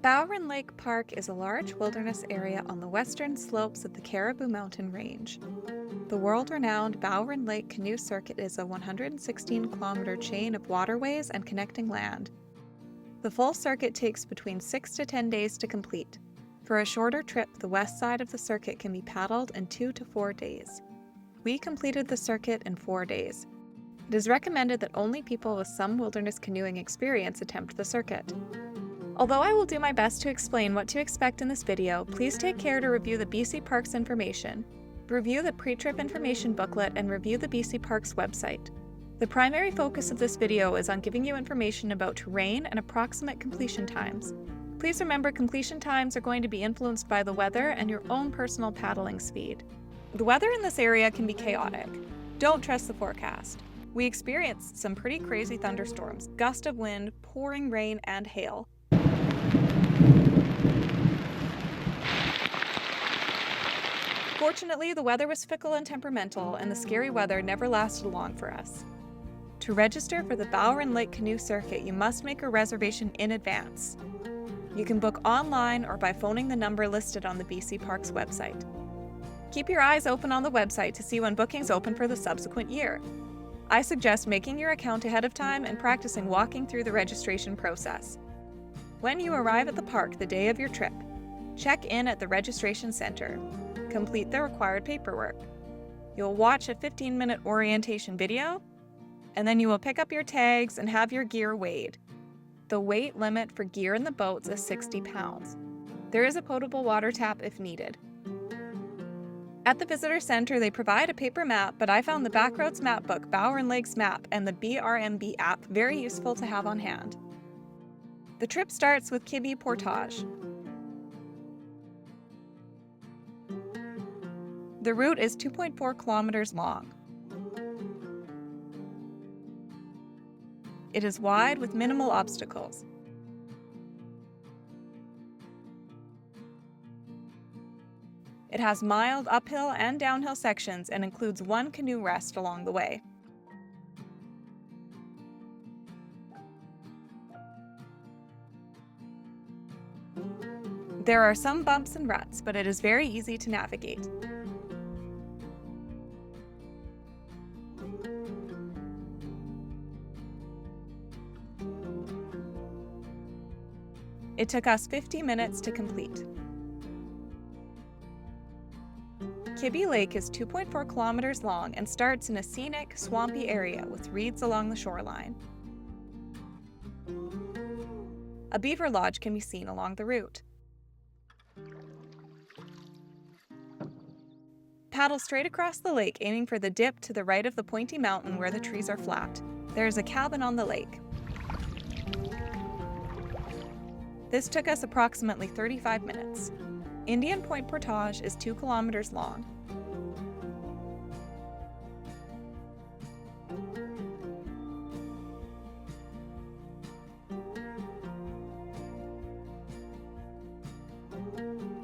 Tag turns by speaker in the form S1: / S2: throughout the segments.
S1: Bowron Lake Park is a large wilderness area on the western slopes of the Cariboo Mountain Range. The world-renowned Bowron Lake Canoe Circuit is a 116-kilometer chain of waterways and connecting land. The full circuit takes between 6 to 10 days to complete. For a shorter trip, the west side of the circuit can be paddled in 2 to 4 days. We completed the circuit in 4 days. It is recommended that only people with some wilderness canoeing experience attempt the circuit. Although I will do my best to explain what to expect in this video, please take care to review the BC Parks information, review the pre-trip information booklet, and review the BC Parks website. The primary focus of this video is on giving you information about terrain and approximate completion times. Please remember, completion times are going to be influenced by the weather and your own personal paddling speed. The weather in this area can be chaotic. Don't trust the forecast. We experienced some pretty crazy thunderstorms, gusts of wind, pouring rain, and hail. Fortunately, the weather was fickle and temperamental, and the scary weather never lasted long for us. To register for the Bowron Lake Canoe Circuit, you must make a reservation in advance. You can book online or by phoning the number listed on the BC Parks website. Keep your eyes open on the website to see when bookings open for the subsequent year. I suggest making your account ahead of time and practicing walking through the registration process. When you arrive at the park the day of your trip, check in at the registration center. Complete the required paperwork. You'll watch a 15-minute orientation video, and then you will pick up your tags and have your gear weighed. The weight limit for gear in the boats is 60 pounds. There is a potable water tap if needed. At the visitor center, they provide a paper map, but I found the Backroads map book, Bowron Lake's map, and the BRMB app very useful to have on hand. The trip starts with Kibbee Portage. The route is 2.4 kilometers long. It is wide with minimal obstacles. It has mild uphill and downhill sections and includes one canoe rest along the way. There are some bumps and ruts, but it is very easy to navigate. It took us 50 minutes to complete. Kibbee Lake is 2.4 kilometers long and starts in a scenic, swampy area with reeds along the shoreline. A beaver lodge can be seen along the route. Paddle straight across the lake, aiming for the dip to the right of the pointy mountain where the trees are flat. There is a cabin on the lake. This took us approximately 35 minutes. Indian Point Portage is 2 kilometers long.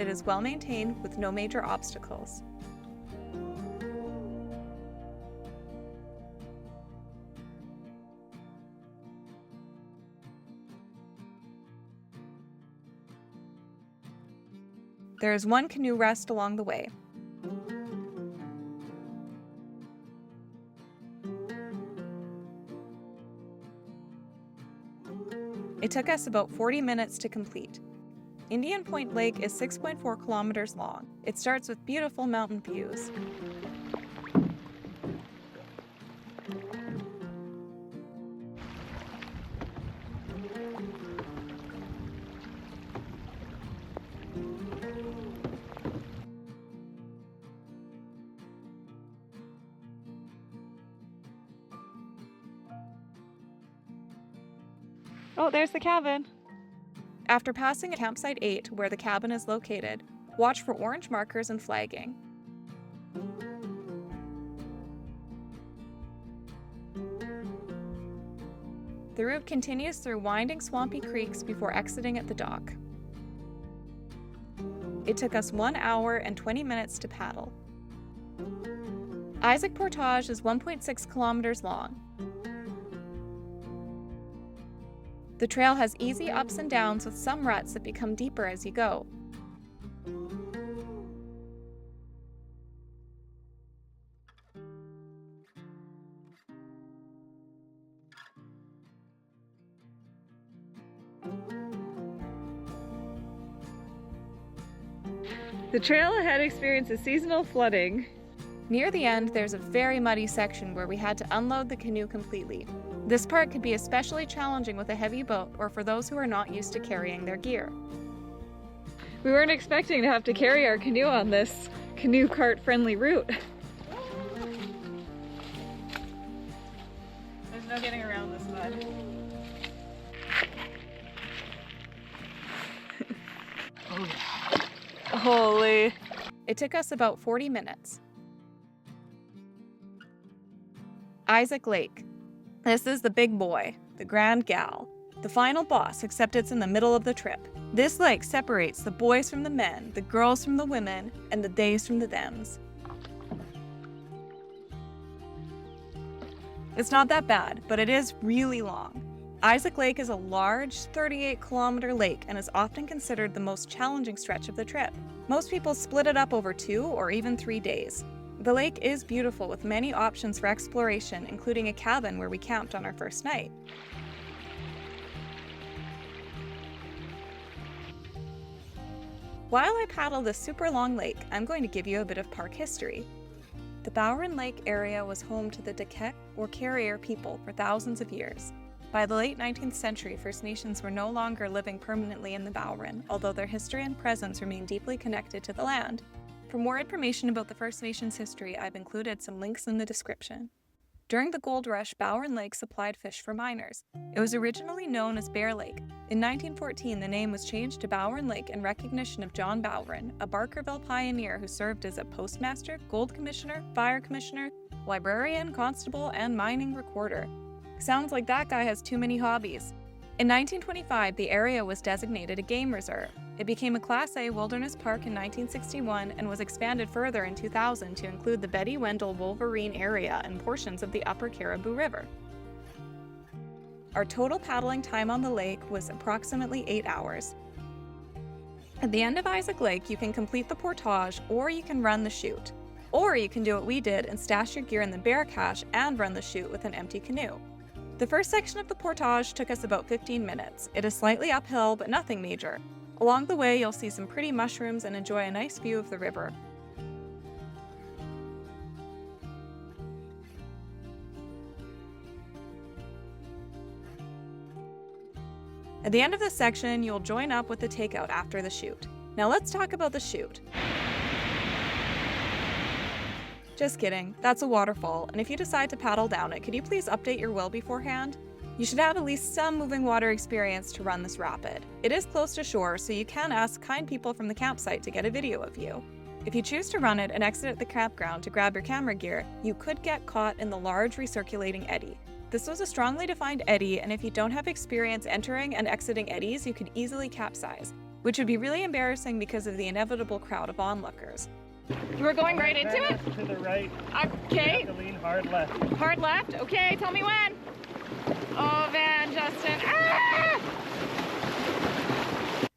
S1: It is well maintained with no major obstacles. There is one canoe rest along the way. It took us about 40 minutes to complete. Indian Point Lake is 6.4 kilometers long. It starts with beautiful mountain views. Oh, there's the cabin. After passing Campsite 8, where the cabin is located, watch for orange markers and flagging. The route continues through winding swampy creeks before exiting at the dock. It took us 1 hour and 20 minutes to paddle. Isaac Portage is 1.6 kilometers long. The trail has easy ups and downs with some ruts that become deeper as you go. The trail ahead experiences seasonal flooding. Near the end, there's a very muddy section where we had to unload the canoe completely. This part could be especially challenging with a heavy boat or for those who are not used to carrying their gear. We weren't expecting to have to carry our canoe on this canoe cart friendly route. There's no getting around this mud. Oh yeah. Holy. It took us about 40 minutes. Isaac Lake. This is the big boy, the grand gal, the final boss, except it's in the middle of the trip. This lake separates the boys from the men, the girls from the women, and the theys from the thems. It's not that bad, but it is really long. Isaac Lake is a large 38-kilometer lake and is often considered the most challenging stretch of the trip. Most people split it up over 2 or even 3 days. The lake is beautiful with many options for exploration, including a cabin where we camped on our first night. While I paddle this super long lake, I'm going to give you a bit of park history. The Bowron Lake area was home to the Dakek or Carrier people for thousands of years. By the late 19th century, First Nations were no longer living permanently in the Bowron, although their history and presence remain deeply connected to the land. For more information about the First Nations history, I've included some links in the description. During the gold rush, Bowron Lake supplied fish for miners. It was originally known as Bear Lake. In 1914, the name was changed to Bowron Lake in recognition of John Bowron, a Barkerville pioneer who served as a postmaster, gold commissioner, fire commissioner, librarian, constable, and mining recorder. Sounds like that guy has too many hobbies. In 1925, the area was designated a game reserve. It became a Class A wilderness park in 1961 and was expanded further in 2000 to include the Betty Wendell Wolverine area and portions of the upper Cariboo River. Our total paddling time on the lake was approximately 8 hours. At the end of Isaac Lake, you can complete the portage or you can run the chute. Or you can do what we did and stash your gear in the bear cache and run the chute with an empty canoe. The first section of the portage took us about 15 minutes. It is slightly uphill, but nothing major. Along the way, you'll see some pretty mushrooms and enjoy a nice view of the river. At the end of this section, you'll join up with the takeout after the chute. Now let's talk about the chute. Just kidding, that's a waterfall, and if you decide to paddle down it, could you please update your will beforehand? You should have at least some moving water experience to run this rapid. It is close to shore, so you can ask kind people from the campsite to get a video of you. If you choose to run it and exit at the campground to grab your camera gear, you could get caught in the large recirculating eddy. This was a strongly defined eddy, and if you don't have experience entering and exiting eddies, you could easily capsize, which would be really embarrassing because of the inevitable crowd of onlookers. We're going right into it?
S2: To the right.
S1: Okay.
S2: You have to lean hard left.
S1: Hard left? Okay, tell me when. Oh, Van, Justin. Ah!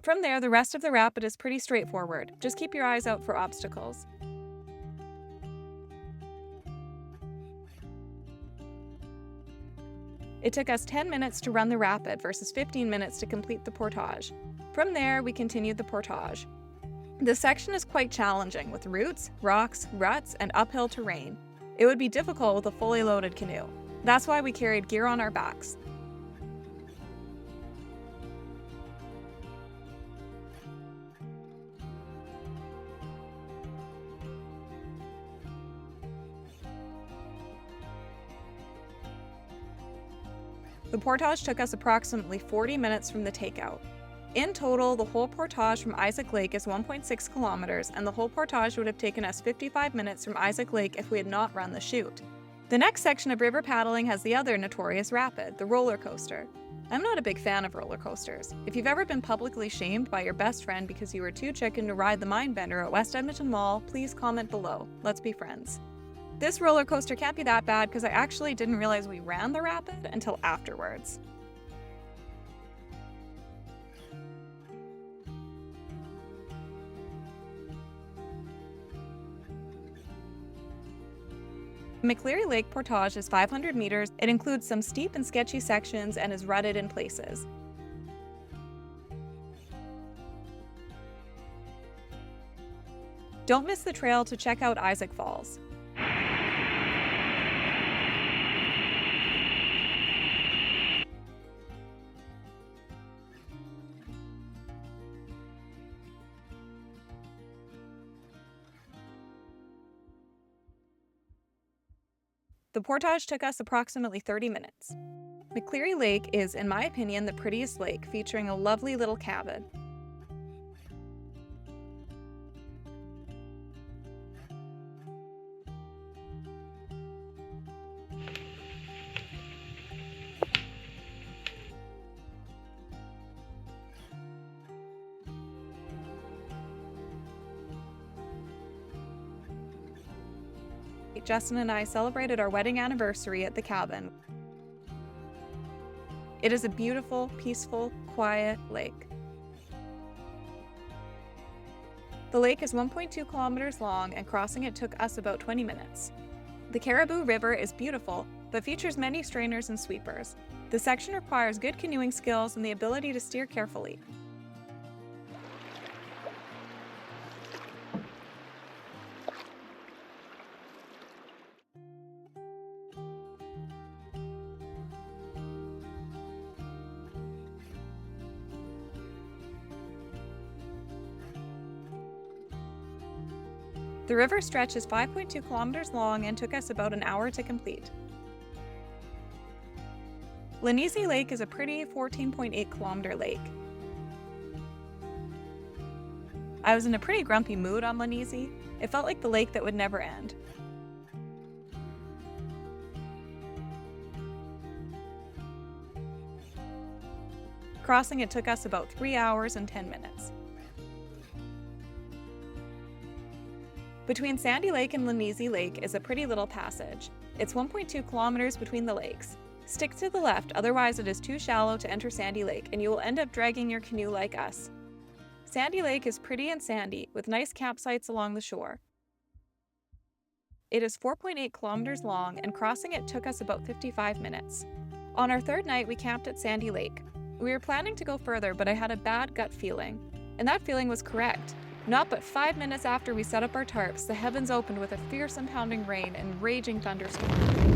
S1: From there, the rest of the rapid is pretty straightforward. Just keep your eyes out for obstacles. It took us 10 minutes to run the rapid versus 15 minutes to complete the portage. From there, we continued the portage. This section is quite challenging with roots, rocks, ruts, and uphill terrain. It would be difficult with a fully loaded canoe. That's why we carried gear on our backs. The portage took us approximately 40 minutes from the takeout. In total, the whole portage from Isaac Lake is 1.6 kilometers, and the whole portage would have taken us 55 minutes from Isaac Lake if we had not run the chute. The next section of river paddling has the other notorious rapid, the roller coaster. I'm not a big fan of roller coasters. If you've ever been publicly shamed by your best friend because you were too chicken to ride the Mindbender at West Edmonton Mall, please comment below. Let's be friends. This roller coaster can't be that bad because I actually didn't realize we ran the rapid until afterwards. McCleary Lake Portage is 500 meters. It includes some steep and sketchy sections and is rutted in places. Don't miss the trail to check out Isaac Falls. The portage took us approximately 30 minutes. McCleary Lake is, in my opinion, the prettiest lake, featuring a lovely little cabin. Justin and I celebrated our wedding anniversary at the cabin. It is a beautiful, peaceful, quiet lake. The lake is 1.2 kilometers long, and crossing it took us about 20 minutes. The Cariboo River is beautiful, but features many strainers and sweepers. The section requires good canoeing skills and the ability to steer carefully. The river stretch is 5.2 kilometers long and took us about an hour to complete. Lanezi Lake is a pretty 14.8 kilometer lake. I was in a pretty grumpy mood on Lanezi. It felt like the lake that would never end. Crossing it took us about 3 hours and 10 minutes. Between Sandy Lake and Lanezi Lake is a pretty little passage. It's 1.2 kilometers between the lakes. Stick to the left, otherwise it is too shallow to enter Sandy Lake and you will end up dragging your canoe like us. Sandy Lake is pretty and sandy, with nice campsites along the shore. It is 4.8 kilometers long, and crossing it took us about 55 minutes. On our third night, we camped at Sandy Lake. We were planning to go further, but I had a bad gut feeling. And that feeling was correct. Not but 5 minutes after we set up our tarps, the heavens opened with a fearsome pounding rain and raging thunderstorm.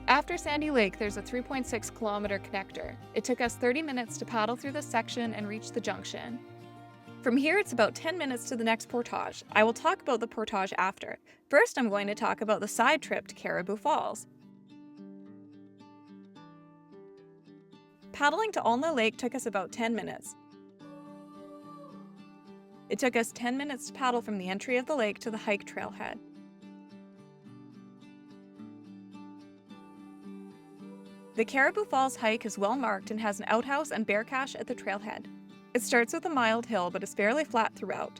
S1: After Sandy Lake, there's a 3.6 kilometer connector. It took us 30 minutes to paddle through this section and reach the junction. From here, it's about 10 minutes to the next portage. I will talk about the portage after. First, I'm going to talk about the side trip to Cariboo Falls. Paddling to Unna Lake took us about 10 minutes. It took us 10 minutes to paddle from the entry of the lake to the hike trailhead. The Cariboo Falls hike is well marked and has an outhouse and bear cache at the trailhead. It starts with a mild hill but is fairly flat throughout.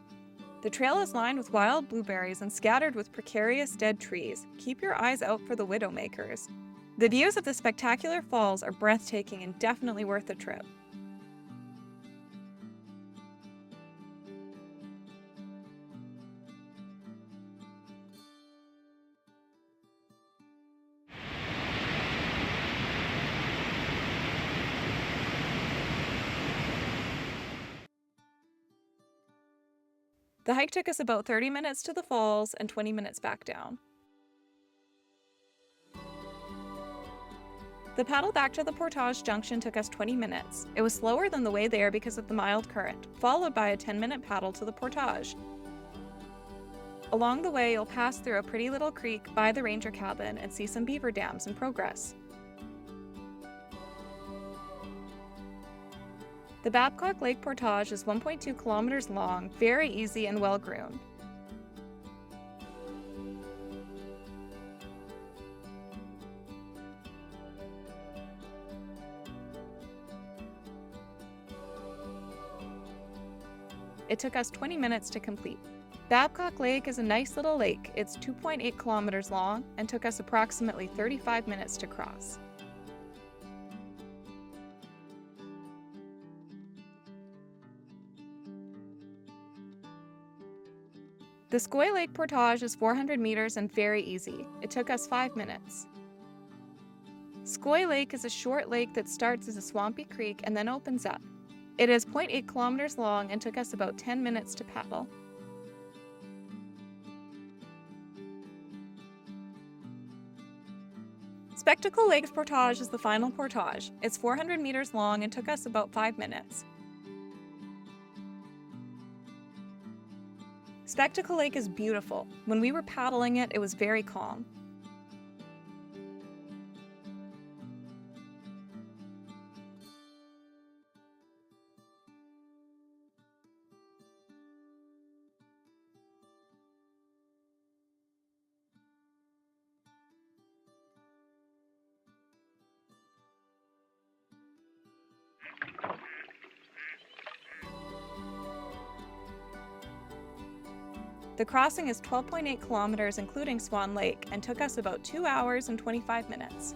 S1: The trail is lined with wild blueberries and scattered with precarious dead trees. Keep your eyes out for the widowmakers. The views of the spectacular falls are breathtaking and definitely worth the trip. The hike took us about 30 minutes to the falls and 20 minutes back down. The paddle back to the portage junction took us 20 minutes. It was slower than the way there because of the mild current, followed by a 10-minute paddle to the portage. Along the way, you'll pass through a pretty little creek by the ranger cabin and see some beaver dams in progress. The Babcock Lake Portage is 1.2 kilometers long, very easy and well-groomed. It took us 20 minutes to complete. Babcock Lake is a nice little lake. It's 2.8 kilometers long and took us approximately 35 minutes to cross. The Skoi Lake portage is 400 meters and very easy. It took us 5 minutes. Skoi Lake is a short lake that starts as a swampy creek and then opens up. It is 0.8 kilometers long and took us about 10 minutes to paddle. Spectacle Lake's portage is the final portage. It's 400 meters long and took us about 5 minutes. Spectacle Lake is beautiful. When we were paddling it, it was very calm. The crossing is 12.8 kilometers including Swan Lake and took us about 2 hours and 25 minutes.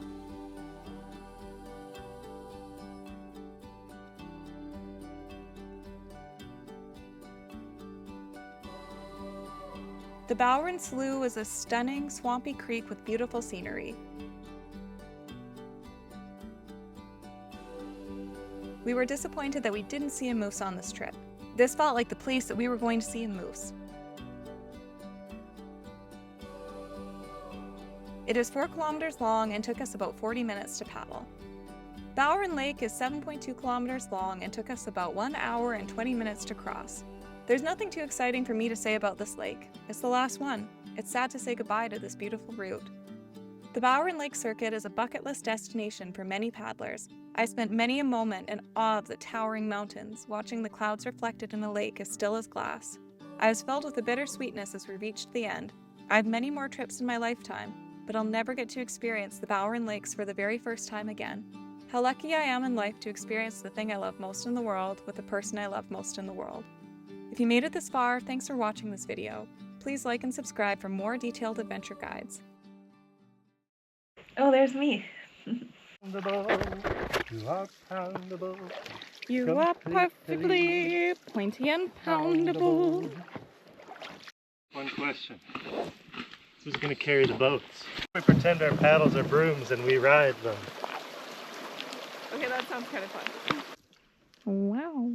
S1: The Bowron Slough is a stunning, swampy creek with beautiful scenery. We were disappointed that we didn't see a moose on this trip. This felt like the place that we were going to see a moose. It is 4 kilometers long and took us about 40 minutes to paddle. Bowron Lake is 7.2 kilometers long and took us about 1 hour and 20 minutes to cross. There's nothing too exciting for me to say about this lake. It's the last one. It's sad to say goodbye to this beautiful route. The Bowron Lake Circuit is a bucket list destination for many paddlers. I spent many a moment in awe of the towering mountains, watching the clouds reflected in a lake as still as glass. I was filled with a bittersweetness as we reached the end. I have many more trips in my lifetime, but I'll never get to experience the Bowron Lakes for the very first time again. How lucky I am in life to experience the thing I love most in the world with the person I love most in the world. If you made it this far, thanks for watching this video. Please like and subscribe for more detailed adventure guides. Oh, there's me.
S2: You are poundable.
S1: You are perfectly pointy and poundable.
S2: One question. Who's going to carry the boats? We pretend our paddles are brooms and we ride them.
S1: Okay, that sounds kind of fun. Wow.